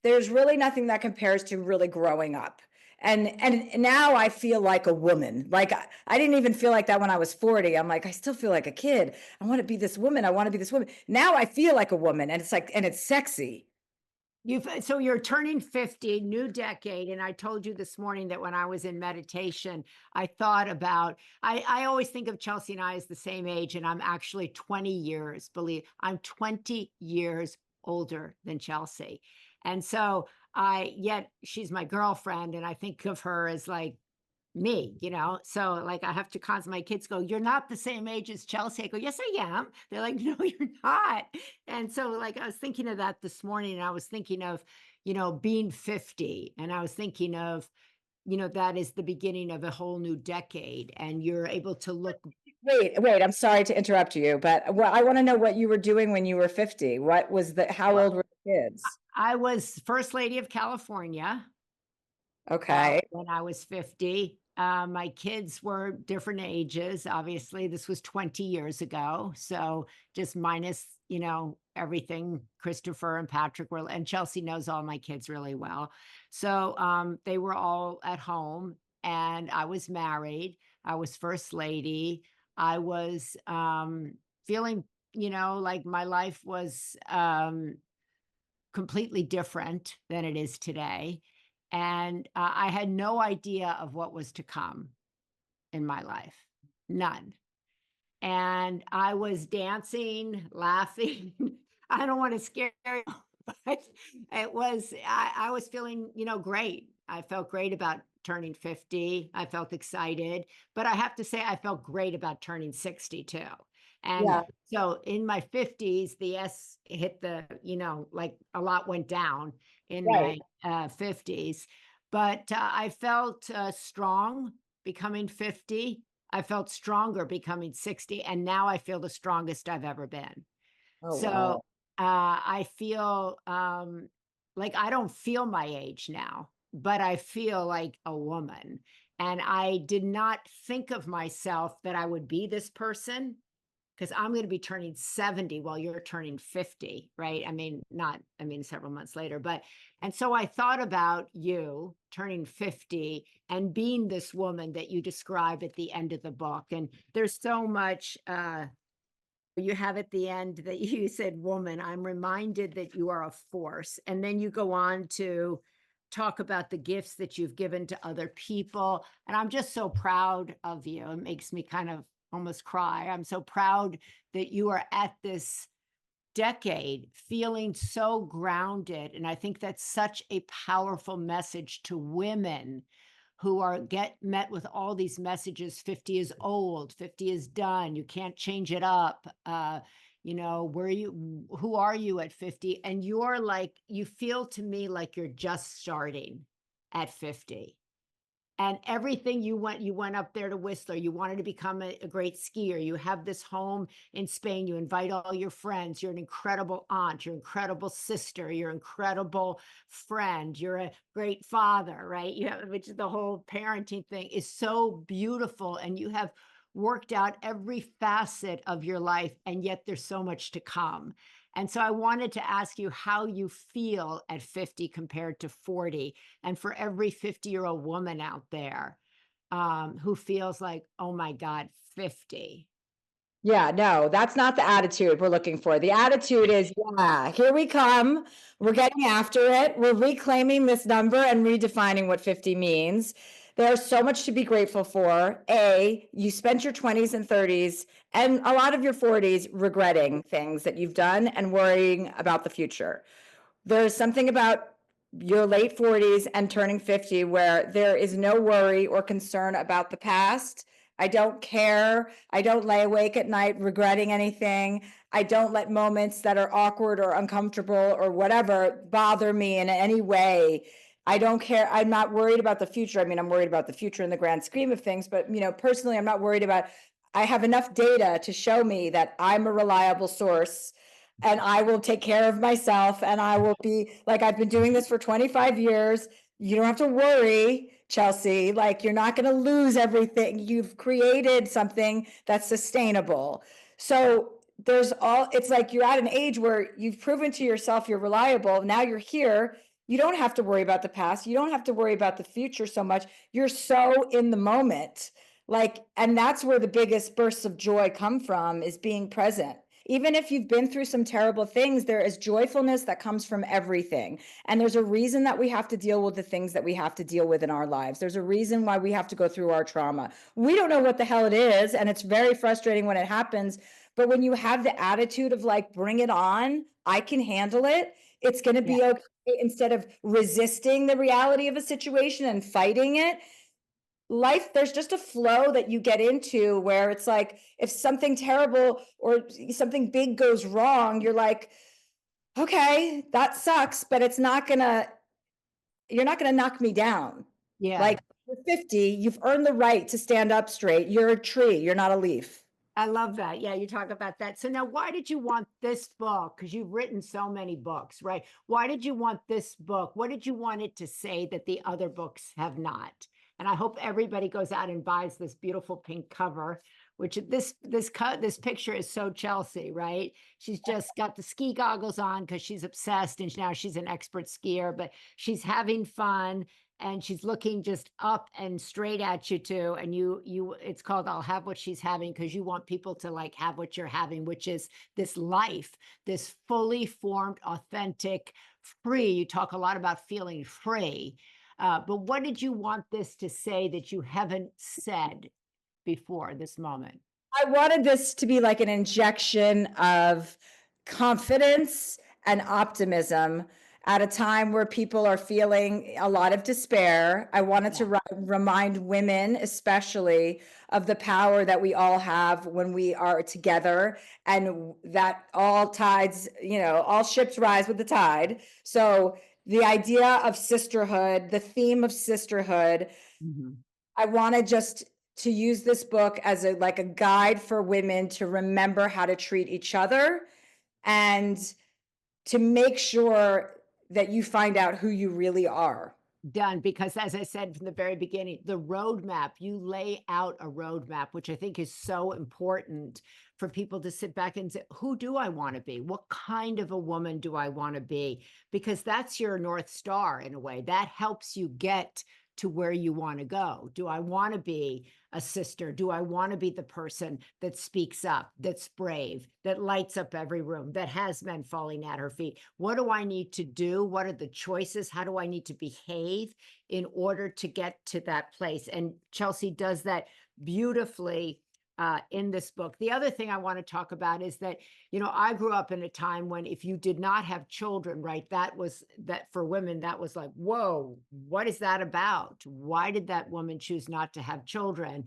there's really nothing that compares to really growing up. And now I feel like a woman. Like I didn't even feel like that when I was 40. I'm like, I still feel like a kid. I want to be this woman. I want to be this woman. Now I feel like a woman, and it's like, and it's sexy. So you're turning 50, new decade. And I told you this morning that when I was in meditation, I thought about, I always think of Chelsea and I as the same age, and I'm actually 20 years, I'm 20 years older than Chelsea. And so yet she's my girlfriend, and I think of her as like me, so like I have to constantly, my kids go, "You're not the same age as Chelsea." I go, "Yes, I am." They're like, "No, you're not." And so like I was thinking of that this morning, and I was thinking of, being 50, and I was thinking of, that is the beginning of a whole new decade, and you're able to look. Wait, I'm sorry to interrupt you, but I want to know what you were doing when you were 50. What was how Well, old were the kids? I was First Lady of California Okay. when I was 50. My kids were different ages. Obviously, this was 20 years ago. So just minus, everything. Christopher and Patrick were, and Chelsea knows all my kids really well. So they were all at home, and I was married. I was First Lady. I was feeling, like my life was completely different than it is today. And I had no idea of what was to come in my life, none. And I was dancing, laughing. I don't want to scare you, but I was feeling, great. I felt great about turning 50. I felt excited, but I have to say, I felt great about turning 60 too. And Yeah. so in my 50s, the S hit like a lot went down in Right. my 50s, but I felt strong becoming 50. I felt stronger becoming 60, and now I feel the strongest I've ever been. Oh, So, wow. I feel, like I don't feel my age now, but I feel like a woman, and I did not think of myself that I would be this person, because 'cause I'm gonna be turning 70 while you're turning 50, right? I mean, several months later, but and so I thought about you turning 50 and being this woman that you describe at the end of the book, and there's so much, you have at the end that you said, "Woman, I'm reminded that you are a force." And then you go on to talk about the gifts that you've given to other people. And I'm just so proud of you. It makes me kind of almost cry. I'm so proud that you are at this decade feeling so grounded. And I think that's such a powerful message to women who are get met with all these messages. 50 is old, 50 is done, you can't change it up. Who are you at 50? And you're like, you feel to me like you're just starting at 50. And everything you went up there to Whistler, you wanted to become a great skier. You have this home in Spain, you invite all your friends. You're an incredible aunt, you're an incredible sister, you're an incredible friend, you're a great father, right? Which is the whole parenting thing is so beautiful. And you have worked out every facet of your life, and yet there's so much to come. And so I wanted to ask you how you feel at 50 compared to 40. And for every 50-year-old woman out there who feels like, oh my God, 50. Yeah, no, that's not the attitude we're looking for. The attitude is, yeah, here we come. We're getting after it. We're reclaiming this number and redefining what 50 means. There's so much to be grateful for. A, you spent your 20s and 30s and a lot of your 40s regretting things that you've done and worrying about the future. There's something about your late 40s and turning 50 where there is no worry or concern about the past. I don't care. I don't lay awake at night regretting anything. I don't let moments that are awkward or uncomfortable or whatever bother me in any way. I don't care. I'm not worried about the future. I mean, I'm worried about the future in the grand scheme of things, but personally, I'm not worried about. I have enough data to show me that I'm a reliable source and I will take care of myself and I will be like, I've been doing this for 25 years. You don't have to worry, Chelsea. Like, you're not going to lose everything. You've created something that's sustainable. So it's like you're at an age where you've proven to yourself you're reliable. Now you're here. you don't have to worry about the past. You don't have to worry about the future so much. You're so in the moment. Like, and that's where the biggest bursts of joy come from, is being present. Even if you've been through some terrible things, there is joyfulness that comes from everything. And there's a reason that we have to deal with the things that we have to deal with in our lives. There's a reason why we have to go through our trauma. We don't know what the hell it is, and it's very frustrating when it happens. But when you have the attitude of like, bring it on, I can handle it, it's going to Yeah. be okay, instead of resisting the reality of a situation and fighting it. Life, there's just a flow that you get into where it's like, if something terrible or something big goes wrong, you're like, okay, that sucks, but you're not gonna knock me down. Yeah. Like, you're 50, you've earned the right to stand up straight. You're a tree, you're not a leaf. I love that. Yeah, you talk about that. So now why did you want this book? Because you've written so many books, right? Why did you want this book? What did you want it to say that the other books have not? And I hope everybody goes out and buys this beautiful pink cover, which this picture is so Chelsea, right? She's just got the ski goggles on because she's obsessed, and now she's an expert skier, but she's having fun, and she's looking just up and straight at you too. And it's called I'll Have What She's Having, because you want people to like have what you're having, which is this life, this fully formed, authentic, free. You talk a lot about feeling free. But what did you want this to say that you haven't said before this moment? I wanted this to be like an injection of confidence and optimism at a time where people are feeling a lot of despair. I wanted to remind women, especially, of the power that we all have when we are together, and that all tides, all ships rise with the tide. So the idea of sisterhood, the theme of sisterhood, Mhm. I wanted just to use this book as a like a guide for women to remember how to treat each other, and to make sure that you find out who you really are. Done, because as I said from the very beginning, the roadmap, you lay out a roadmap, which I think is so important for people to sit back and say, who do I want to be? What kind of a woman do I want to be? Because that's your North Star in a way. That helps you get to where you want to go. Do I want to be a sister? Do I want to be the person that speaks up, that's brave, that lights up every room, that has men falling at her feet? What do I need to do? What are the choices? How do I need to behave in order to get to that place? And Chelsea does that beautifully in this book. The other thing I want to talk about is that, I grew up in a time when if you did not have children, right, that for women, that was like, whoa, what is that about? Why did that woman choose not to have children?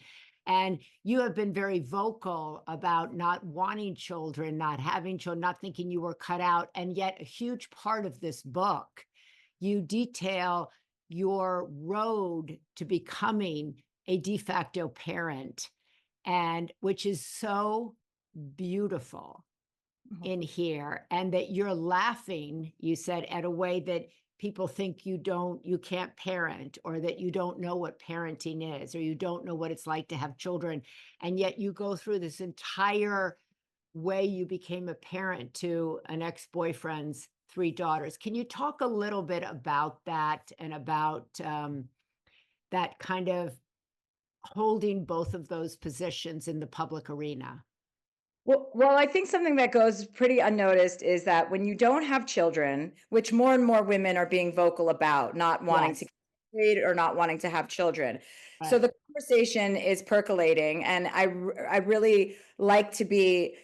And you have been very vocal about not wanting children, not having children, not thinking you were cut out. And yet a huge part of this book, you detail your road to becoming a de facto parent, and which is so beautiful in here. And that you're laughing, you said, at a way that people think you can't parent, or that you don't know what parenting is, or you don't know what it's like to have children. And yet you go through this entire way you became a parent to an ex-boyfriend's 3 daughters. Can you talk a little bit about that, and about that kind of holding both of those positions in the public arena? Well, I think something that goes pretty unnoticed is that when you don't have children, which more and more women are being vocal about, not wanting to Yes. get married or not wanting to have children. So Right. the conversation is percolating, and I really like to be,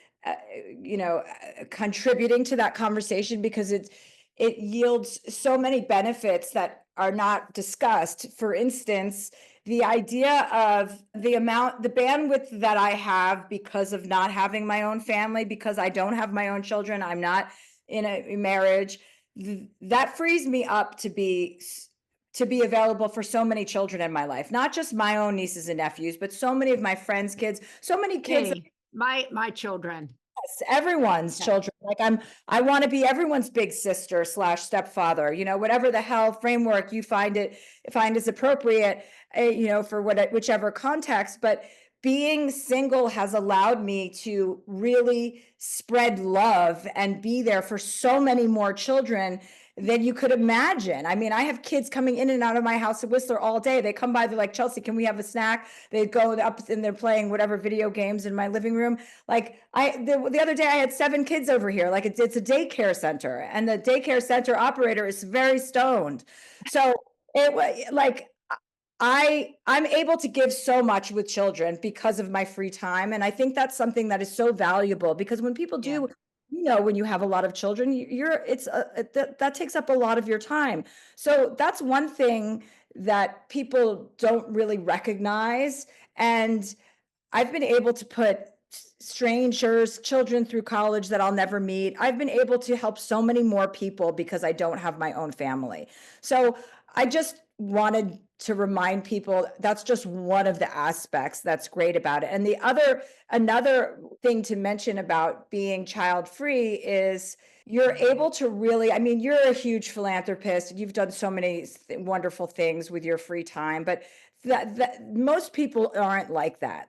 contributing to that conversation, because it yields so many benefits that are not discussed. For instance, the idea of the bandwidth that I have because of not having my own family, because I don't have my own children, I'm not in a marriage, that frees me up to be available for so many children in my life, not just my own nieces and nephews, but so many of my friends' kids, so many kids. Me, my children. Everyone's Yeah. children. Like, I want to be everyone's big sister slash stepfather, whatever the hell framework you find is appropriate, for whichever context. But being single has allowed me to really spread love and be there for so many more children than you could imagine. I mean, I have kids coming in and out of my house at Whistler all day. They come by, they're like, Chelsea, can we have a snack? They go up and they're playing whatever video games in my living room. Like the other day I had 7 kids over here. Like it's a daycare center, and the daycare center operator is very stoned. So it was like I'm able to give so much with children because of my free time, and I think that's something that is so valuable because when people Yeah. do, when you have a lot of children, you're it's that takes up a lot of your time. So that's one thing that people don't really recognize, and I've been able to put strangers, children through college that I'll never meet. I've been able to help so many more people because I don't have my own family. So I just wanted to remind people that's just one of the aspects that's great about it. And another thing to mention about being child free is you're able to really, I mean, you're a huge philanthropist. You've done so many wonderful things with your free time, but that most people aren't like that.